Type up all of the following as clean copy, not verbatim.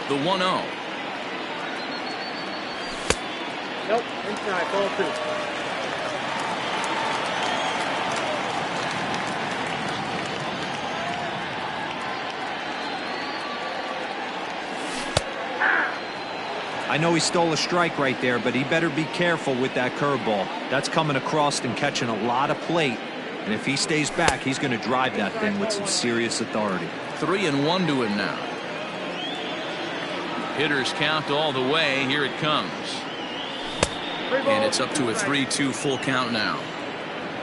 the 1-0. Nope, inside, ball 2. I know he stole a strike right there, but he better be careful with that curveball. That's coming across and catching a lot of plate. And if he stays back, he's going to drive that thing with some serious authority. 3-1 to him now. Hitters count all the way. Here it comes. And it's up to a 3-2 full count now.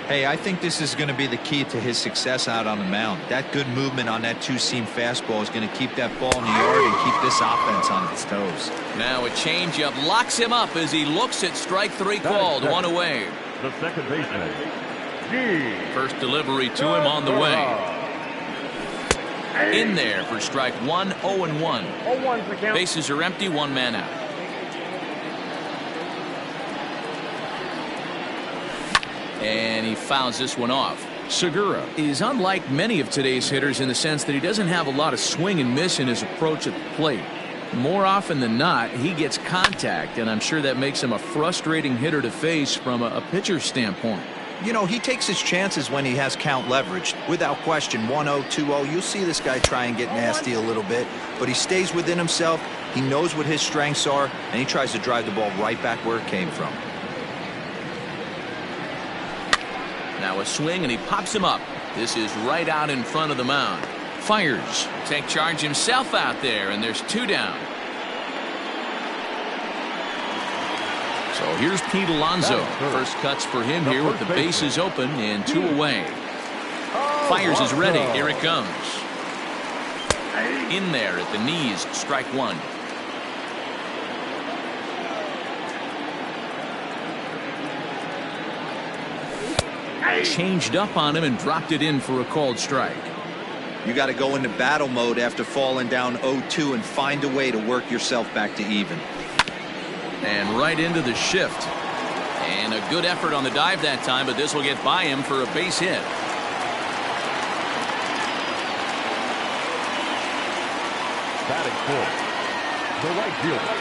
Hey, I think this is going to be the key to his success out on the mound. That good movement on that two-seam fastball is going to keep that ball in the yard and keep this offense on its toes. Now a changeup locks him up as he looks at strike 3 called. 1 away. The second baseman. First delivery to him on the way. In there for strike 1, 0-1. Bases are empty, 1 man out. And he fouls this one off. Segura is unlike many of today's hitters in the sense that he doesn't have a lot of swing and miss in his approach at the plate. More often than not, he gets contact, and I'm sure that makes him a frustrating hitter to face from a pitcher's standpoint. You know, he takes his chances when he has count leveraged. Without question, 1-0, 2-0, you'll see this guy try and get nasty a little bit, but he stays within himself. He knows what his strengths are, and he tries to drive the ball right back where it came from. Now a swing, and he pops him up. This is right out in front of the mound. Fires. Take charge himself out there, and there's 2 down. So here's Pete Alonso. First cuts for him here with the bases open and 2 away. Fires is ready. Here it comes. In there at the knees. Strike 1. Changed up on him and dropped it in for a called strike. You got to go into battle mode after falling down 0-2 and find a way to work yourself back to even. And right into the shift. And a good effort on the dive that time, but this will get by him for a base hit. Batting fourth, the right fielder.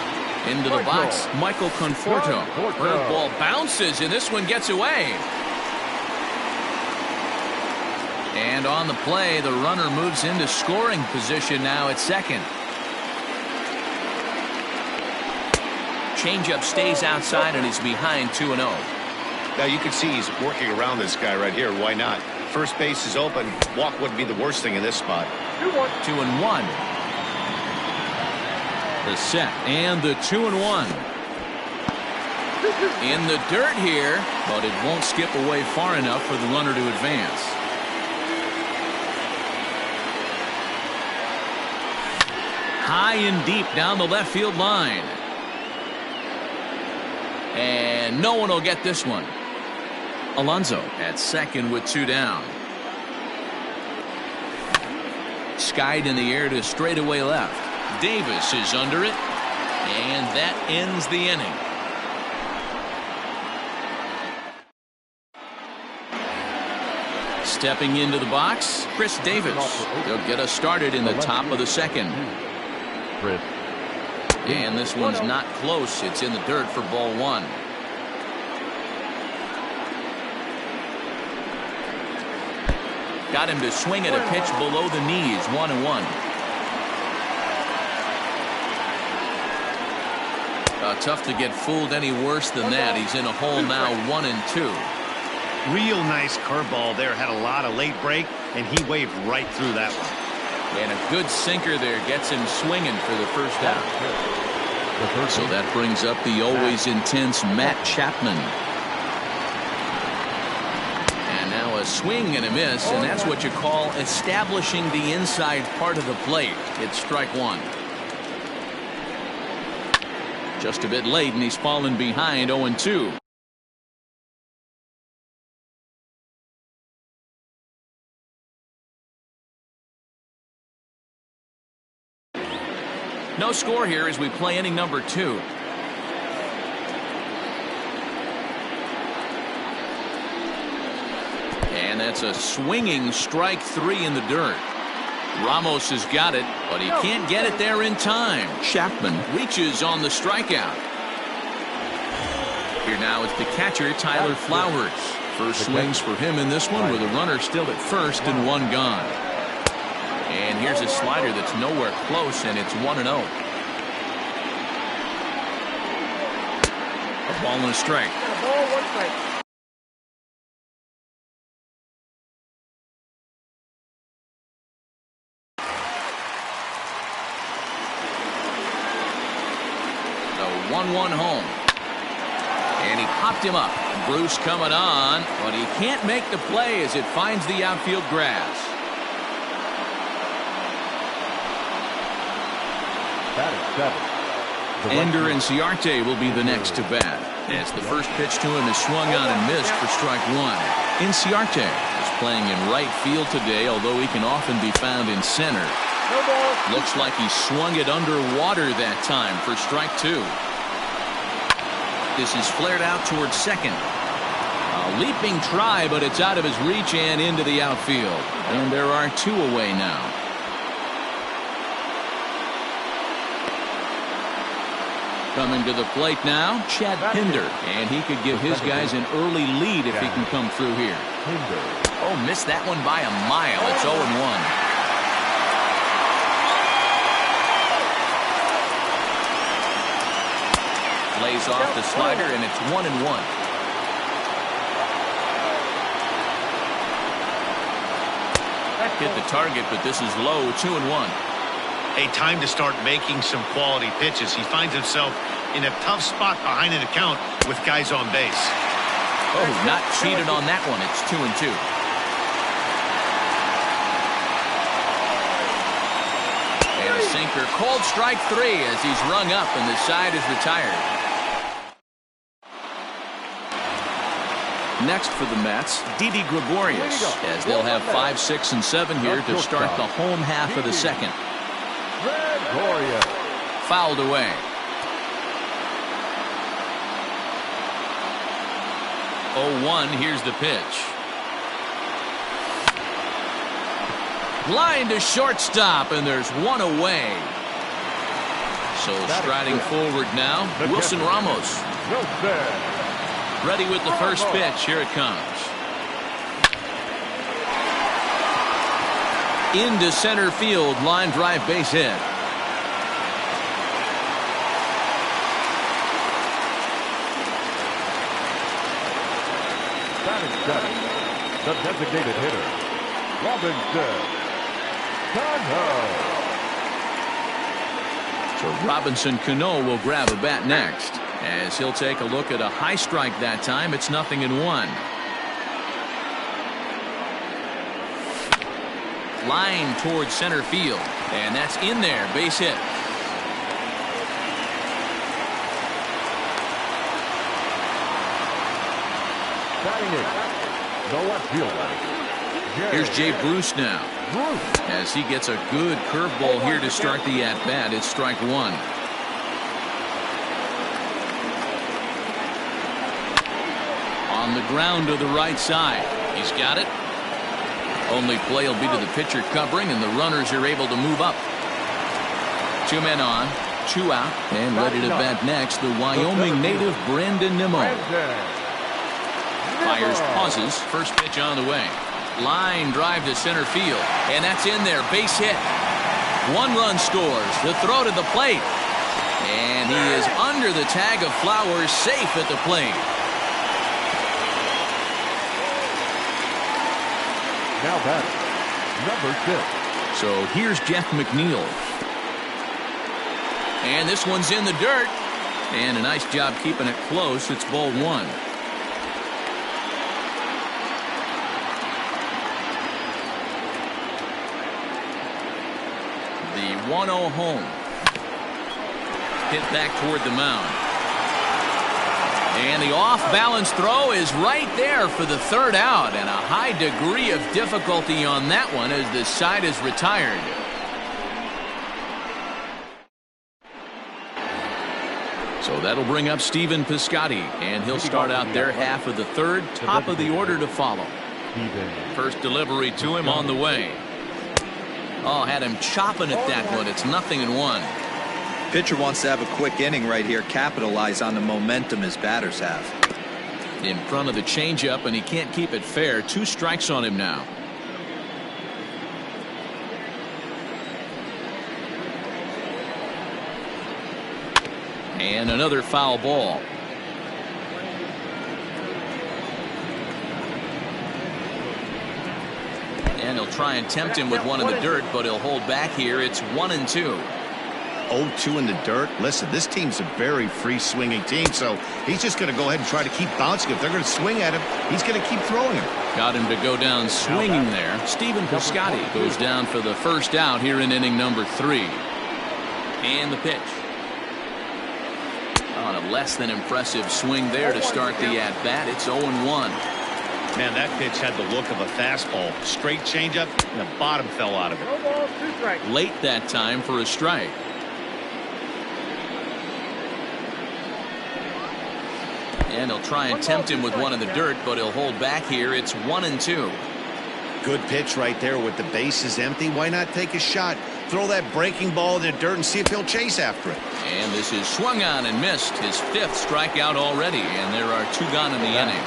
Into the box, Michael Conforto. Curveball bounces, and this one gets away. And on the play, the runner moves into scoring position now at second. Changeup stays outside, and he's behind 2-0. Now you can see he's working around this guy right here. Why not? First base is open. Walk wouldn't be the worst thing in this spot. 2-1. The set and the 2-1. In the dirt here, but it won't skip away far enough for the runner to advance. High and deep down the left field line. And no one will get this one. Alonso at second with 2 down. Skied in the air to straightaway left. Davis is under it. And that ends the inning. Stepping into the box, Chris Davis. They'll get us started in the top of the second. And this one's not close. It's in the dirt for ball 1. Got him to swing at a pitch below the knees. 1-1. Tough to get fooled any worse than that. He's in a hole now. 1-2. Real nice curveball there. Had a lot of late break, and he waved right through that one. And a good sinker there gets him swinging for the first out. So that brings up the always intense Matt Chapman. And now a swing and a miss, and that's what you call establishing the inside part of the plate. It's strike 1. Just a bit late, and he's fallen behind 0-2. No score here as we play inning number 2. And that's a swinging strike 3 in the dirt. Ramos has got it, but he can't get it there in time. Chapman reaches on the strikeout. Here now it's the catcher, Tyler Flowers. First swings for him in this one with a runner still at first and one gone. And here's a slider that's nowhere close, and it's 1-0. A ball and a strike. Ball, one strike. The 1-1 home. And he popped him up. Bruce coming on, but he can't make the play as it finds the outfield grass. Ender Inciarte will be the next to bat, as the first pitch to him is swung on and missed for strike one. Inciarte is playing in right field today, although he can often be found in center. Looks like he swung it underwater that time for strike two. This is flared out towards second. A leaping try, but it's out of his reach and into the outfield. And there are two away now. Coming to the plate now, Chad Pinder. And he could give his guys an early lead if he can come through here. Oh, missed that one by a mile. It's 0-1. Lays off the slider, and it's 1-1. Hit the target, but this is low, 2-1. A time to start making some quality pitches. He finds himself in a tough spot behind an account with guys on base. Oh, not cheated on that one. It's 2-2. And a sinker. Cold strike three as he's rung up and the side is retired. Next for the Mets, Didi Gregorius, as they'll have 5, 6, and 7 here to start the home half of the second. Fouled away. Oh, 1, here's the pitch. Line to shortstop, and there's one away. So striding forward now, Wilson Ramos. Ready with the first pitch. Here it comes. Into center field. Line drive, base hit. The designated hitter, Robinson Cano. So Robinson Cano will grab a bat next, as he'll take a look at a high strike that time. It's 0-1. Line towards center field, and that's in there, base hit. Batting it, the left fielder. Here's Jay Bruce now, as he gets a good curveball here to start the at-bat. It's strike one. On the ground to the right side. He's got it. Only play will be to the pitcher covering, and the runners are able to move up. 2 men on, 2 out, and ready to bat next, the Wyoming native Brandon Nimmo. Fires, pauses, first pitch on the way. Line drive to center field, and that's in there, base hit. 1 run scores. The throw to the plate, and he is under the tag of Flowers, safe at the plate. Now batting, number 6. So here's Jeff McNeil, and this one's in the dirt, and a nice job keeping it close. It's ball 1. The 1-0 home. Hit back toward the mound. And the off-balance throw is right there for the 3rd out, and a high degree of difficulty on that one as the side is retired. So that'll bring up Stephen Piscotty, and he'll start out their half of the 3rd, top of the order to follow. First delivery to him on the way. Oh, had him chopping at that one. It's 0-1. Pitcher wants to have a quick inning right here, capitalize on the momentum his batters have. In front of the changeup, and he can't keep it fair. 2 strikes on him now. And another foul ball. And he'll try and tempt him with one in the dirt, but he'll hold back here. It's 1-2. 0-2 in the dirt. Listen, this team's a very free swinging team, so he's just going to go ahead and try to keep bouncing. If they're going to swing at him, he's going to keep throwing him. Got him to go down swinging there. Stephen Piscotty goes down for the first out here in inning number 3. And the pitch. On a less than impressive swing there to start the at-bat. It's 0-1. Man, that pitch had the look of a fastball. Straight changeup, and the bottom fell out of it. No balls, 2 strikes. Late that time for a strike. And he'll try and tempt him with one in the dirt, but he'll hold back here. It's 1-2. Good pitch right there with the bases empty. Why not take a shot? Throw that breaking ball in the dirt and see if he'll chase after it. And this is swung on and missed. His 5th strikeout already, and there are 2 gone in the inning.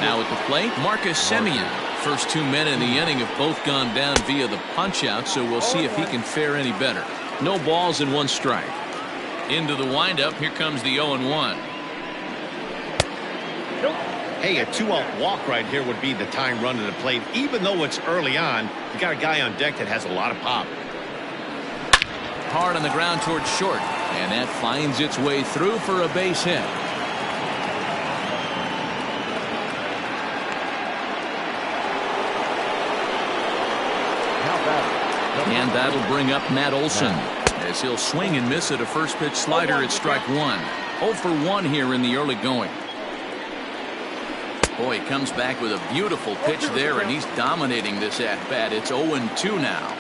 Now at the plate, Marcus Semien. First 2 men in the inning have both gone down via the punch-out, so we'll see if he can fare any better. No balls and 1 strike. Into the windup, here comes the 0-1. Hey, a 2-out walk right here would be the time run to the plate. Even though it's early on, you got a guy on deck that has a lot of pop. Hard on the ground towards short, and that finds its way through for a base hit. And that'll bring up Matt Olson as he'll swing and miss at a first pitch slider at strike 1. 0 for 1 here in the early going. Boy, he comes back with a beautiful pitch there, and he's dominating this at-bat. It's 0-2 now.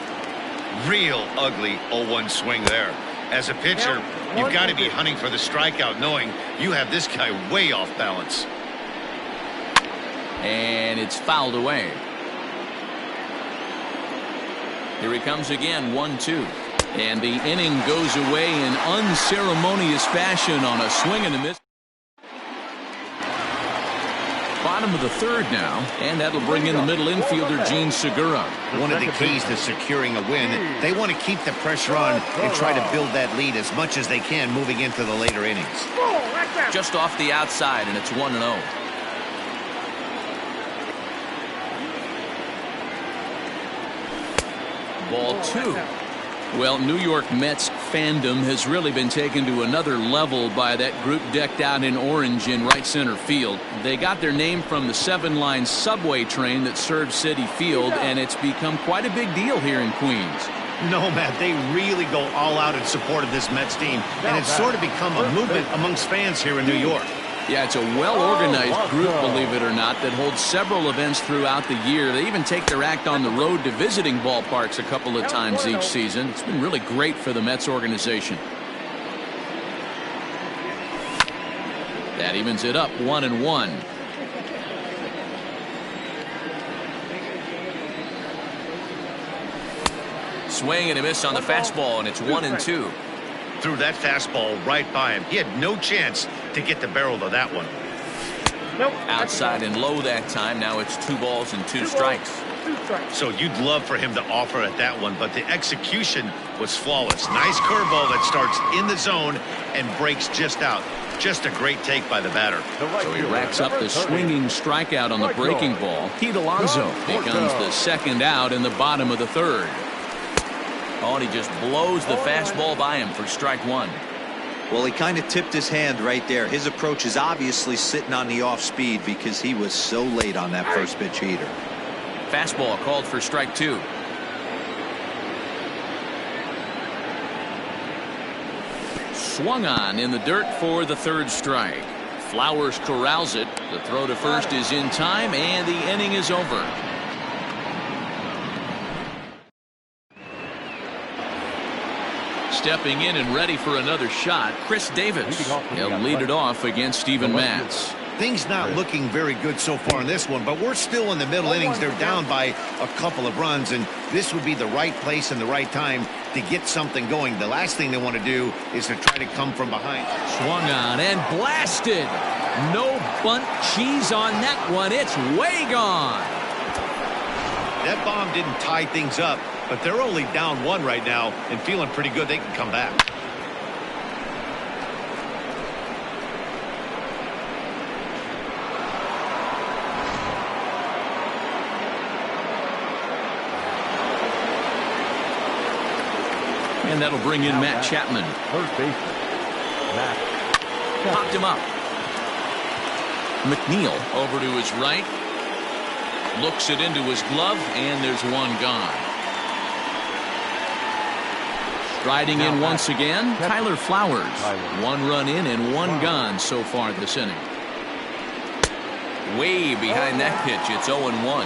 Real ugly 0-1 swing there. As a pitcher, you've got to be hunting for the strikeout, knowing you have this guy way off balance. And it's fouled away. Here he comes again, 1-2. And the inning goes away in unceremonious fashion on a swing and a miss. Bottom of the 3rd now, and that'll bring in the middle infielder Gene Segura. One of the keys to securing a win, they want to keep the pressure on and try to build that lead as much as they can moving into the later innings. Just off the outside, and it's 1-0. Ball 2. Well, New York Mets fandom has really been taken to another level by that group decked out in orange in right center field. They got their name from the 7-line subway train that served Citi Field, and it's become quite a big deal here in Queens. No, Matt, they really go all out in support of this Mets team, and it's sort of become a movement amongst fans here in New York. Yeah, it's a well-organized group, believe it or not, that holds several events throughout the year. They even take their act on the road to visiting ballparks a couple of times each season. It's been really great for the Mets organization. That evens it up, 1-1. Swing and a miss on the fastball, and it's 1-2. Threw that fastball right by him. He had no chance to get the barrel of that one. Outside and low that time. Now it's 2 balls and 2 strikes. So you'd love for him to offer at that one, but the execution was flawless. Nice curveball that starts in the zone and breaks just out. Just a great take by the batter. So he racks up the swinging strikeout on the breaking ball. Pete Alonso becomes the 2nd out in the bottom of the 3rd. Oh, and he just blows the fastball by him for strike 1. Well, he kind of tipped his hand right there. His approach is obviously sitting on the off speed because he was so late on that first pitch heater. Fastball called for strike 2. Swung on in the dirt for the 3rd strike. Flowers corrals it. The throw to first is in time, and the inning is over. Stepping in and ready for another shot, Chris Davis. He'll lead it off against Steven Matz. Things not looking very good so far in this one, but we're still in the middle innings. They're down by a couple of runs, and this would be the right place and the right time to get something going. The last thing they want to do is to try to come from behind. Swung on and blasted. No bunt cheese on that one. It's way gone. That bomb didn't tie things up, but they're only down 1 right now and feeling pretty good they can come back. And that'll bring in Matt Chapman. First baseman, Matt. Popped him up. McNeil over to his right. Looks it into his glove, and there's one gone. Striding in once again, Tyler Flowers. 1 run in and 1 gone so far this inning. Way behind that pitch, it's 0-1.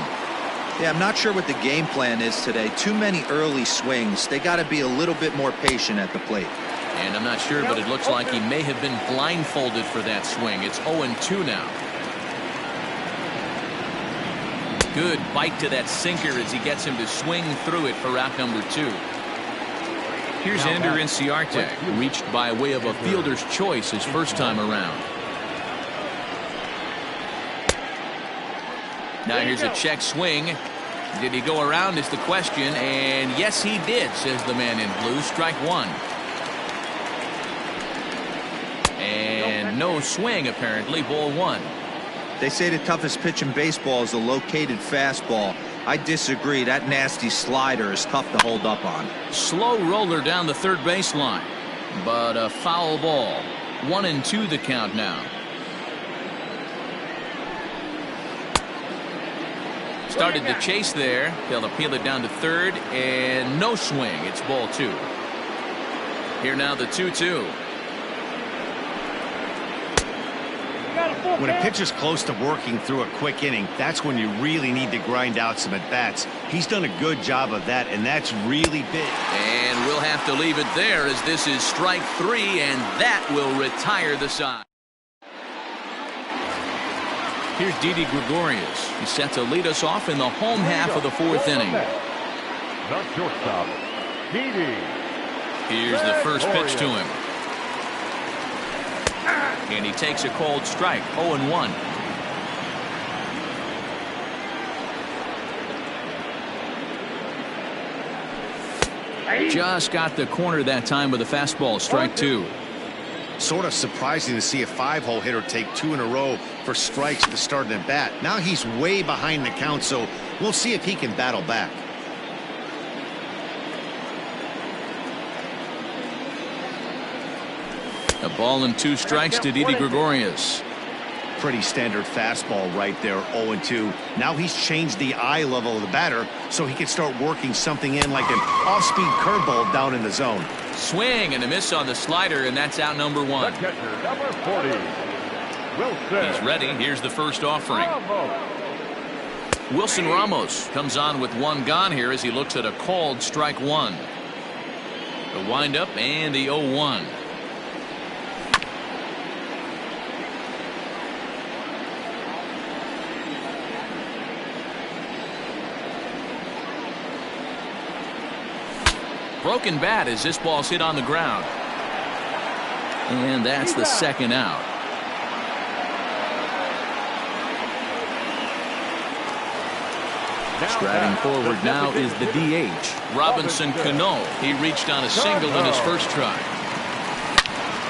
Yeah, I'm not sure what the game plan is today. Too many early swings. They got to be a little bit more patient at the plate. And I'm not sure, but it looks like he may have been blindfolded for that swing. It's 0-2 now. Good bite to that sinker as he gets him to swing through it for out number 2. Here's Ender Inciarte, reached by way of a fielder's choice his first time around. Now here's a check swing. Did he go around is the question, and yes he did, says the man in blue. Strike 1. And no swing apparently. Ball 1. They say the toughest pitch in baseball is a located fastball. I disagree. That nasty slider is tough to hold up on. Slow roller down the third baseline, but a foul ball. 1-2 the count now. Started to chase there. They'll appeal it down to third, and no swing. It's ball 2. Here now the 2-2. When a pitcher's close to working through a quick inning, that's when you really need to grind out some at-bats. He's done a good job of that, and that's really big. And we'll have to leave it there as this is strike 3, and that will retire the side. Here's Didi Gregorius. He's set to lead us off in the home half of the 4th inning. The shortstop, Didi. Here's the first pitch to him. And he takes a called strike. 0-1. Just got the corner that time with a fastball. Strike 2. Sort of surprising to see a 5-hole hitter take 2 in a row for strikes to start an at-bat. Now he's way behind the count, so we'll see if he can battle back. A ball and 2 strikes to Didi Gregorius. Pretty standard fastball right there, 0-2. Now he's changed the eye level of the batter so he can start working something in like an off-speed curveball down in the zone. Swing and a miss on the slider, and that's out number 1. The catcher, number 40, Wilson. He's ready. Here's the first offering. Wilson Ramos comes on with 1 gone here as he looks at a called strike 1. The windup and the 0-1. Broken bat as this ball's hit on the ground. And that's the second out. Striding forward now is the DH, Robinson Cano. He reached on a single in his first try.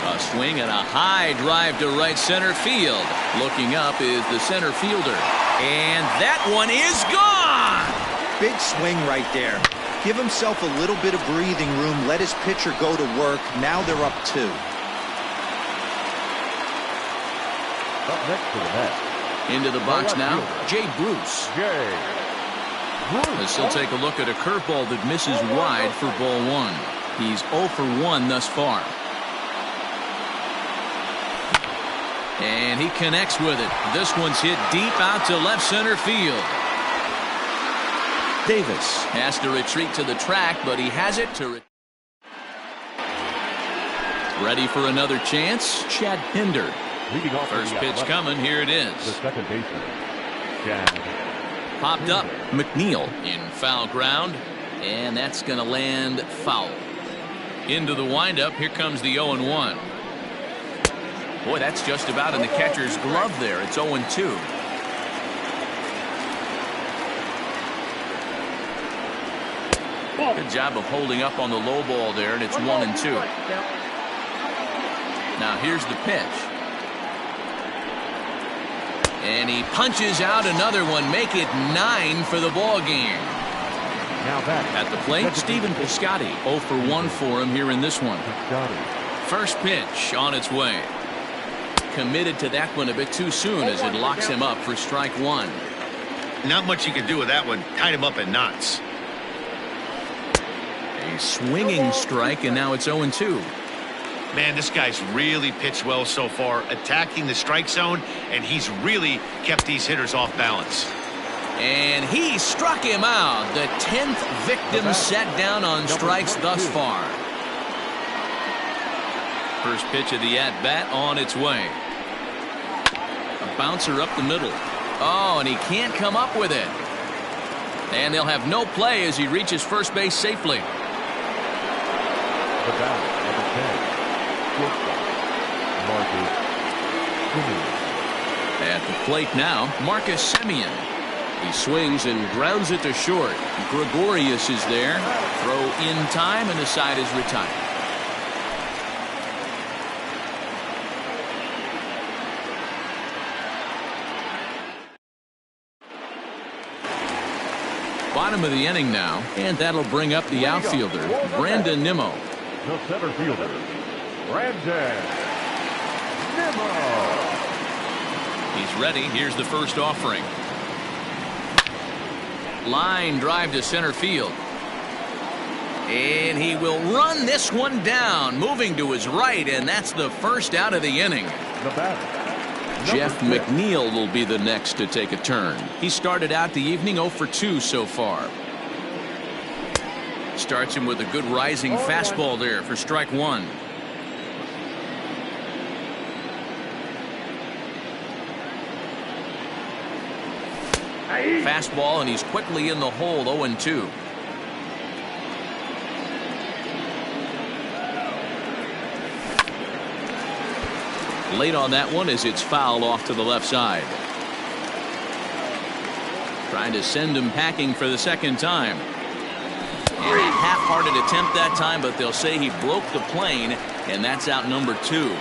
A swing and a high drive to right center field. Looking up is the center fielder. And that one is gone! Big swing right there. Give himself a little bit of breathing room. Let his pitcher go to work. Now they're up 2. Up next to the net. Into the box now, Jay Bruce. As he'll take a look at a curveball that misses wide for ball 1. He's 0 for 1 thus far. And he connects with it. This one's hit deep out to left center field. Davis has to retreat to the track, but he has it to ready for another chance. Chad Pinder Leading off First the pitch left, coming. Here it the is. second baseman, Chad. Popped up. McNeil in foul ground. And that's going to land foul. Into the windup. Here comes the 0-1. Boy, that's just about in the catcher's glove there. It's 0-2. Good job of holding up on the low ball there, and it's 1-2. Now here's the pitch. And he punches out another one. Make it 9 for the ball game. Now back At the plate, Stephen Piscotty. 0 for 1 for him here in this one. First pitch on its way. Committed to that one a bit too soon as it locks him up for strike one. Not much you can do with that one. Tied him up in knots. A swinging strike, and now it's 0-2. Man, this guy's really pitched well so far, attacking the strike zone, and he's really kept these hitters off balance. And he struck him out. The 10th victim set down on strikes thus far. First pitch of the at-bat on its way. A bouncer up the middle. Oh, and he can't come up with it. And they'll have no play as he reaches first base safely. The batter, number 10, At the plate now, Marcus Semien. He swings and grounds it to short. Gregorius is there. Throw in time, and the side is retired. Bottom of the inning now, and that'll bring up the outfielder, Brandon Nimmo. The center fielder, Brandon Nimmo. He's ready. Here's the first offering. Line drive to center field. And he will run this one down, moving to his right, and that's the first out of the inning. The batter, Jeff McNeil will be the next to take a turn. He started out the evening 0 for 2 so far. Starts him with a good rising fastball there for strike one. Fastball, and he's quickly in the hole. 0-2. Late on that one as it's fouled off to the left side. Trying to send him packing for the second time. And a half-hearted attempt that time, but they'll say he broke the plane, and that's out number 2. The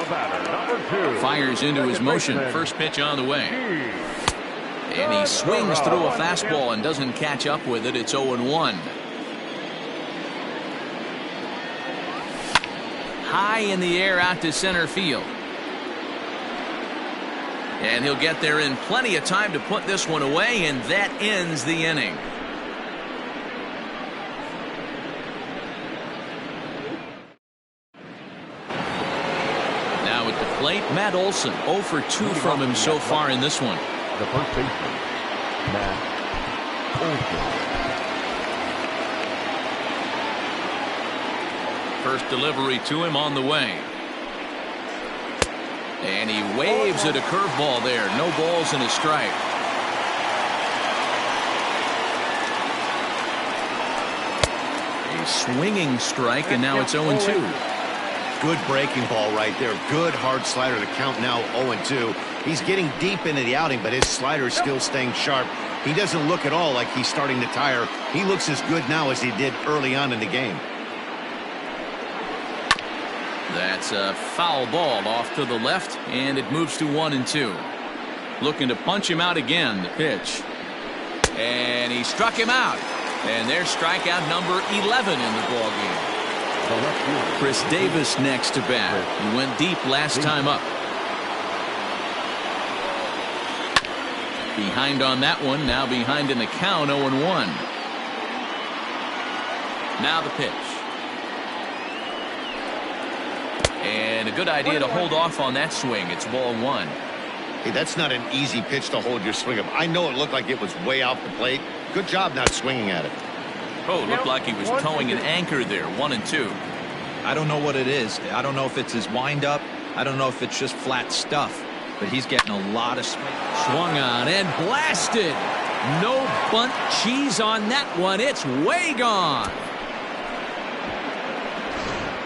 batter, number 2. Fires into his motion. First pitch on the way. And he swings through a fastball and doesn't catch up with it. It's 0-1. High in the air out to center field. And he'll get there in plenty of time to put this one away, and that ends the inning. Now at the plate, Matt Olson. 0 for 2 from him so far in this one. The first baseman, Matt Olson. First delivery to him on the way. And he waves at a curveball there. No balls and a strike. A swinging strike, and now it's 0-2. Good breaking ball right there. Good hard slider to count now 0-2. He's getting deep into the outing, but his slider is still staying sharp. He doesn't look at all like he's starting to tire. He looks as good now as he did early on in the game. That's a foul ball off to the left, and it moves to 1-2. Looking to punch him out again. The pitch. And he struck him out. And there's strikeout number 11 in the ballgame. Chris Davis next to bat. He went deep last time up. Behind on that one. Now behind in the count. 0-1. Now the pitch. And a good idea to hold off on that swing. It's ball one. Hey, that's not an easy pitch to hold your swing of. I know it looked like it was way off the plate. Good job not swinging at it. Oh, it looked like he was towing an anchor there. 1-2. I don't know what it is. I don't know if it's his windup. I don't know if it's just flat stuff, but he's getting a lot of swing. Swung on and blasted. No bunt cheese on that one. It's way gone.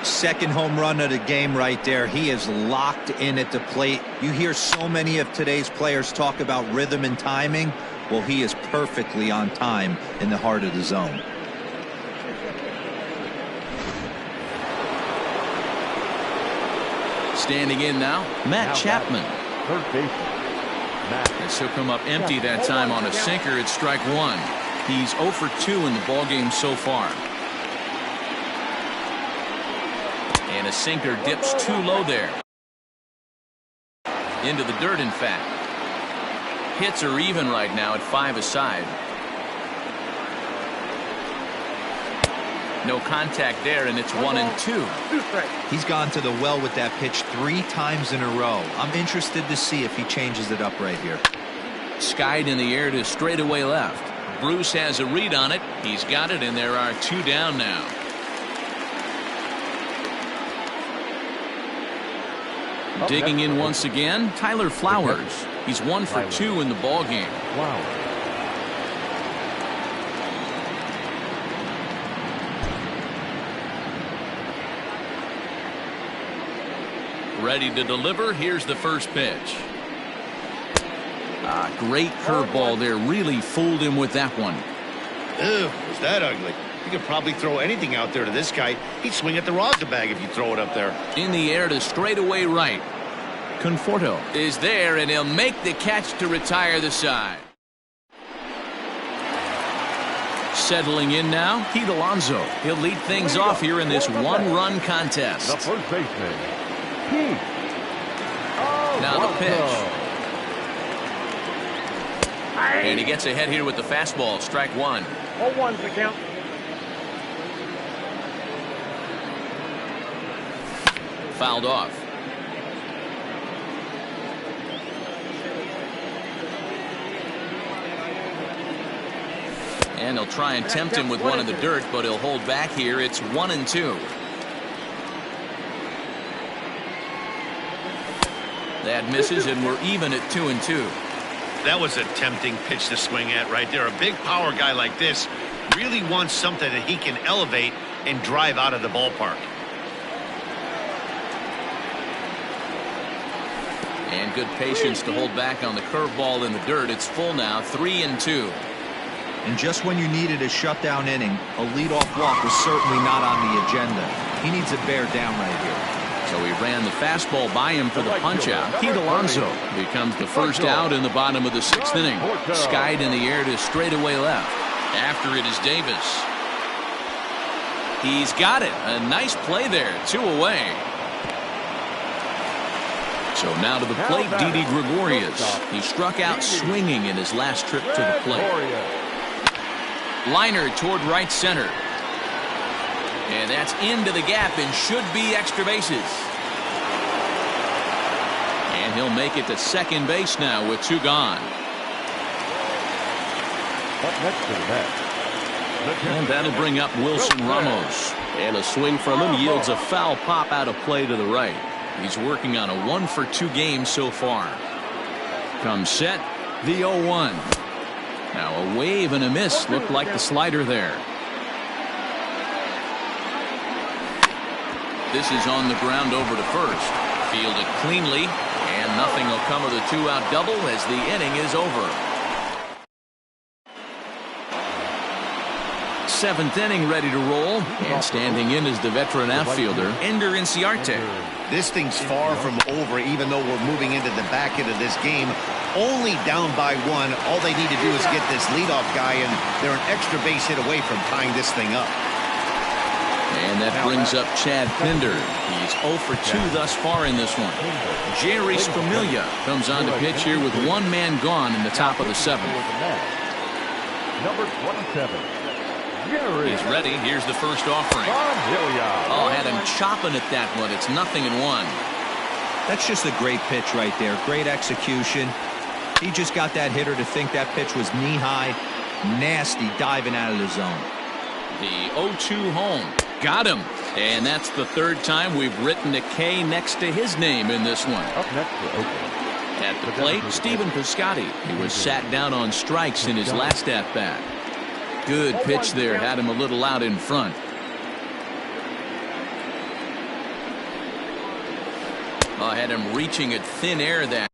Second home run of the game right there. He is locked in at the plate. You hear so many of today's players talk about rhythm and timing. Well, he is perfectly on time in the heart of the zone. Standing in now, Matt Chapman. Third baseman, Matt. This will come up empty that time on a sinker. It's strike one. He's 0 for 2 in the ballgame so far. And a sinker dips too low there. Into the dirt, in fact. Hits are even right now at 5 aside. No contact there, and it's 1-2. He's gone to the well with that pitch 3 times in a row. I'm interested to see if he changes it up right here. Skied in the air to straightaway left. Bruce has a read on it. He's got it, and there are 2 down now. Digging in once again, Tyler Flowers. He's 1 for 2 in the ballgame. Wow. Ready to deliver. Here's the first pitch. Great curveball there. Really fooled him with that one. Ew, was that ugly? You could probably throw anything out there to this guy. He'd swing at the rosin bag if you throw it up there. In the air to straightaway right. Conforto is there, and he'll make the catch to retire the side. Settling in now, Pete Alonso. He'll lead things off here in this 1-run contest. The first baseman, Pete. Now the pitch. And he gets ahead here with the fastball. Strike one. 0-1's the count. Fouled off. And they'll try and tempt him with one in the dirt, but he'll hold back here. It's 1-2. That misses, and we're even at 2-2. That was a tempting pitch to swing at right there. A big power guy like this really wants something that he can elevate and drive out of the ballpark. And good patience to hold back on the curveball in the dirt. It's full now, 3-2. And just when you needed a shutdown inning, a leadoff walk was certainly not on the agenda. He needs to bear down right here. So he ran the fastball by him for the punch-out. Pete Alonso becomes the first out in the bottom of the 6th inning. Skied in the air to straightaway left. After it is Davis. He's got it. A nice play there. 2 away. So now to the plate, Didi Gregorius. He struck out swinging in his last trip to the plate. Liner toward right center. And that's into the gap and should be extra bases. And he'll make it to second base now with 2 gone. Up next to the bat. And that'll bring up Wilson Ramos. And a swing from him yields a foul pop out of play to the right. He's working on a 1 for 2 game so far. Comes set, the 0-1. Now a wave and a miss. Looked like the slider there. This is on the ground over to first. Fielded cleanly, and nothing will come of the 2-out double as the inning is over. 7th inning ready to roll, and standing in is the veteran outfielder Ender Inciarte. This thing's far from over, even though we're moving into the back end of this game. Only down by 1. All they need to do is get this leadoff guy, and they're an extra base hit away from tying this thing up. And that brings up Chad Pinder. He's 0 for 2 thus far in this one. Jerry Squamilla comes on to pitch here with 1 man gone in the top of the 7th. Number 27. He's ready. Here's the first offering. Oh, had him chopping at that one. It's 0-1. That's just a great pitch right there. Great execution. He just got that hitter to think that pitch was knee-high. Nasty diving out of the zone. The 0-2 home. Got him. And that's the third time we've written a K next to his name in this one. Up next for Oakland. At the plate, Stephen Piscotty. He was sat down on strikes in his last at-bat. Good pitch there, had him a little out in front. Had him reaching at thin air there.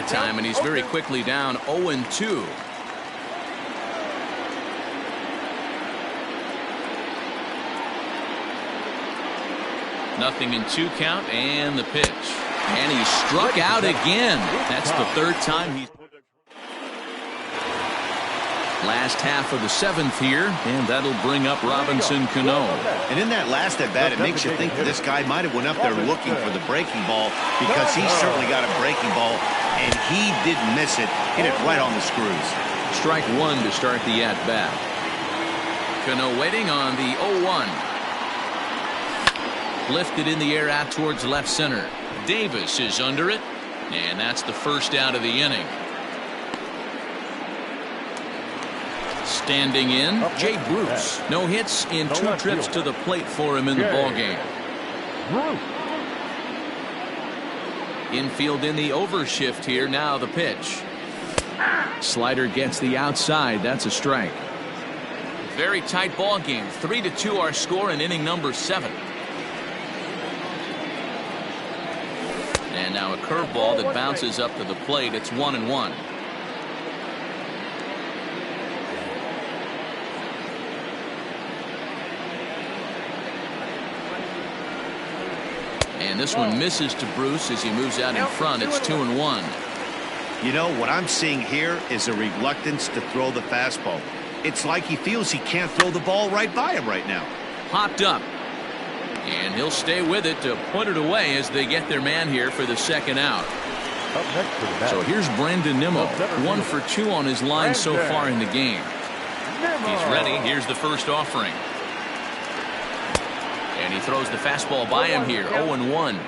Time, and he's very quickly down 0-2. Nothing in 2 count, and the pitch. And he struck out again. That's the third time he's. Last half of the 7th here, and that'll bring up Robinson Cano. And in that last at bat, it makes you think that this guy might have went up there looking for the breaking ball, because he's certainly got a breaking ball, and he didn't miss it. Hit it right on the screws. Strike 1 to start the at bat. Cano waiting on the 0-1. Lifted in the air out towards left center. Davis is under it, and that's the first out of the inning. Standing in, Jay Bruce. No hits in 2 trips to the plate for him in the ballgame. Infield in the overshift here. Now the pitch. Slider gets the outside. That's a strike. Very tight ball game. 3-2 our score in inning number 7. And now a curveball that bounces up to the plate. It's 1-1. And this one misses to Bruce as he moves out in front. It's 2-1. You know, what I'm seeing here is a reluctance to throw the fastball. It's like he feels he can't throw the ball right by him right now. Popped up. And he'll stay with it to put it away as they get their man here for the second out. So here's Brandon Nimmo. 1 for 2 on his line so far in the game. He's ready. Here's the first offering. And he throws the fastball by him here. 0-1.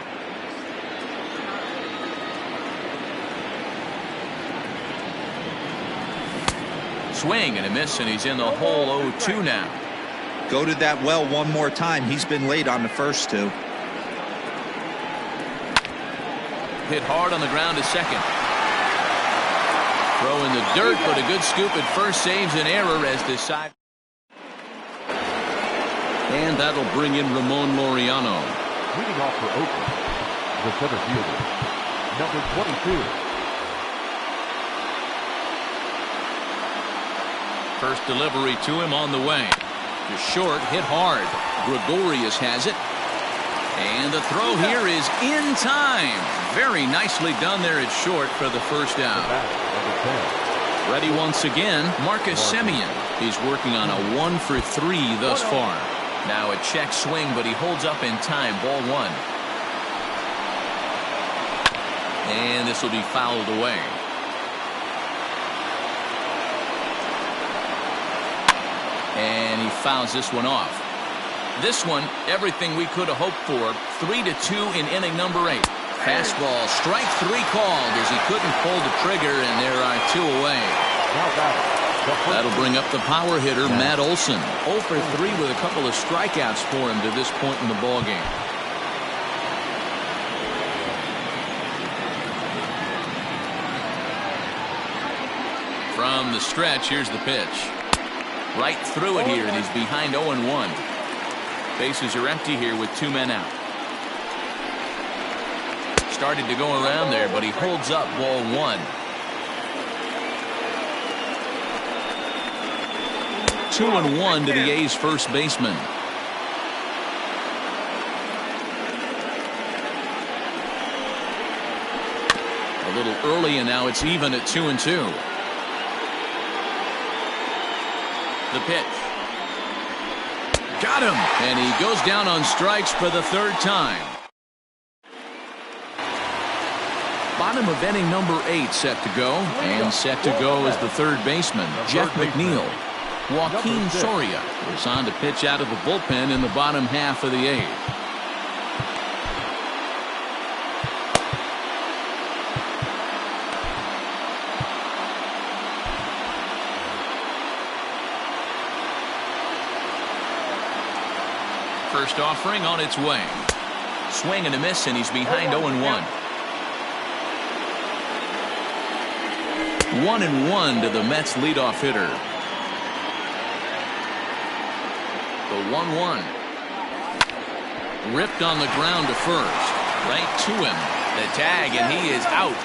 Swing and a miss, and he's in the hole 0-2 now. Go to that well one more time. He's been late on the first two. Hit hard on the ground to second. Throw in the dirt, but a good scoop at first saves an error as this side. And that'll bring in Ramon Laureano. Leading off for Oakland, the center fielder, number 22. First delivery to him on the way. To short, hit hard. Gregorius has it. And the throw here is in time. Very nicely done there at short for the first out. Ready once again, Marcus Semien. He's working on a 1-for-3 thus far. Now a check swing, but he holds up in time. Ball one. And this will be fouled away. And he fouls this one off. This one, everything we could have hoped for. 3-2 in inning number 8. Fastball, strike 3 called as he couldn't pull the trigger, and there are 2 away. That'll bring up the power hitter, Matt Olson. 0-for-3 with a couple of strikeouts for him to this point in the ballgame. From the stretch, here's the pitch. Right through it here, and he's behind 0-1. Bases are empty here with 2 men out. Started to go around there, but he holds up ball 1. 2-1 to the A's first baseman. A little early, and now it's even at 2-2. The pitch. Got him, and he goes down on strikes for the 3rd time. Bottom of inning number 8 set to go, and set to go is the 3rd baseman, Jeff McNeil. Joaquin Soria is on to pitch out of the bullpen in the bottom half of the 8th. First offering on its way. Swing and a miss, and he's behind 0-1. 1-1 to the Mets leadoff hitter. The 1-1. Ripped on the ground to first. Right to him. The tag, and he is out.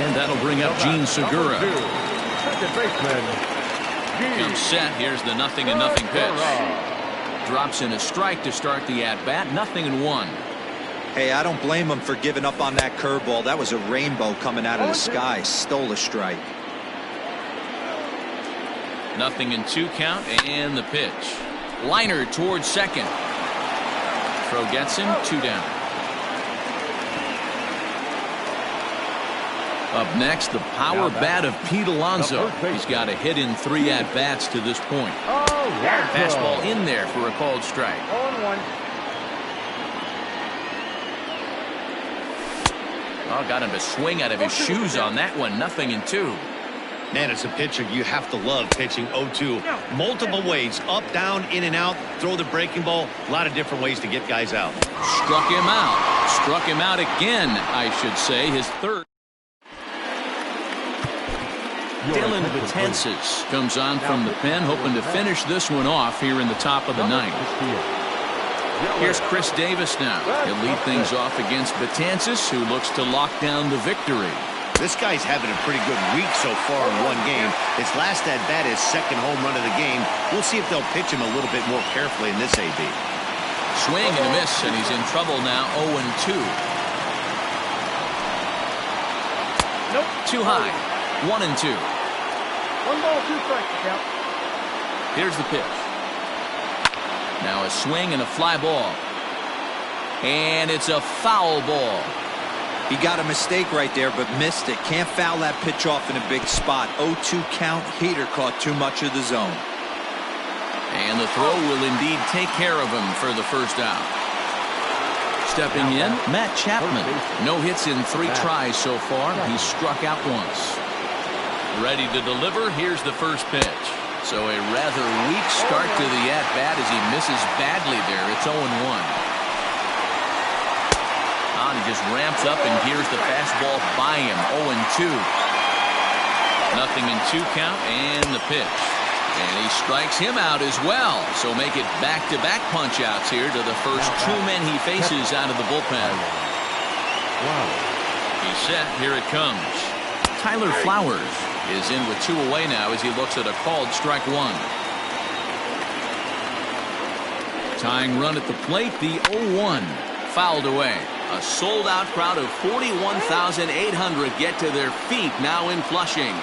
And that'll bring up Gene Segura. Second baseman. Comes set. Here's the 0-0 pitch. Drops in a strike to start the at-bat. 0-1. Hey, I don't blame him for giving up on that curveball. That was a rainbow coming out of the sky. Stole a strike. 0-2 count, and the pitch. Liner towards second. Throw gets him. 2 down. Up next, the power bat of Pete Alonso. He's got a hit in 3 at-bats to this point. Fastball in there for a called strike. 0-1. Oh, got him to swing out of his shoes on that one. 0-2. Man, as a pitcher, you have to love pitching 0-2. Multiple ways, up, down, in and out, throw the breaking ball. A lot of different ways to get guys out. Struck him out. Struck him out again, I should say. His 3rd. Dylan Betances comes on from the pen, hoping to finish this one off here in the top of the 9th. Here's Chris Davis now. He'll lead things off against Betances, who looks to lock down the victory. This guy's having a pretty good week so far in one game. His last at-bat is 2nd home run of the game. We'll see if they'll pitch him a little bit more carefully in this AB. Swing and a miss, and he's in trouble now. 0-2. Nope. Too high. 1-2. 1 ball, 2 strikes to count. Here's the pitch. Now a swing and a fly ball. And it's a foul ball. He got a mistake right there, but missed it. Can't foul that pitch off in a big spot. 0-2 count. Hader caught too much of the zone. And the throw will indeed take care of him for the first out. Stepping in, Matt Chapman. No hits in 3 tries so far. He's struck out once. Ready to deliver. Here's the first pitch. So a rather weak start to the at-bat as he misses badly there. It's 0-1. He just ramps up and gears the fastball by him. 0-2. Nothing in 2 count, and the pitch. And he strikes him out as well. So make it back-to-back punch-outs here to the first 2 men he faces out of the bullpen. Wow. He's set. Here it comes. Tyler Flowers is in with 2 away now as he looks at a called strike 1. Tying run at the plate, the 0-1. Fouled away. A sold-out crowd of 41,800 get to their feet now in Flushing.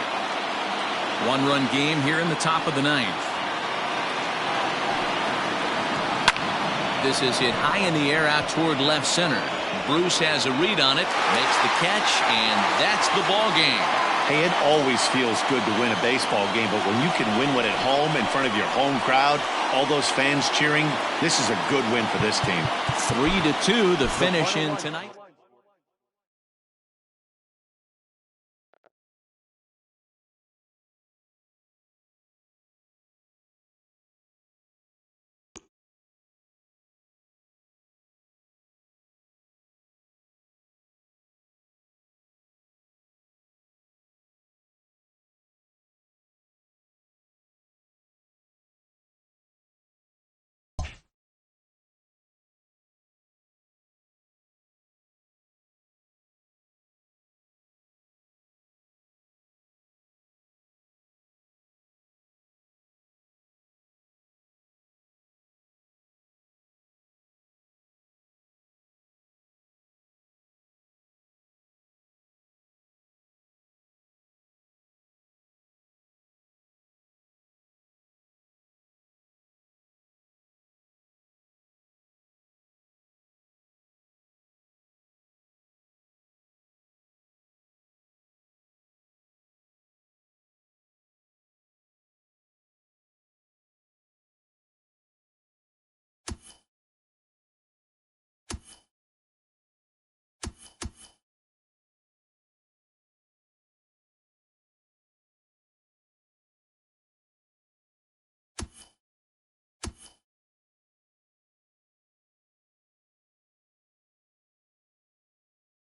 1-run game here in the top of the 9th. This is hit high in the air out toward left center. Bruce has a read on it, makes the catch, and that's the ball game. Hey, it always feels good to win a baseball game, but when you can win one at home in front of your home crowd, all those fans cheering, this is a good win for this team. 3-2 the finish in tonight.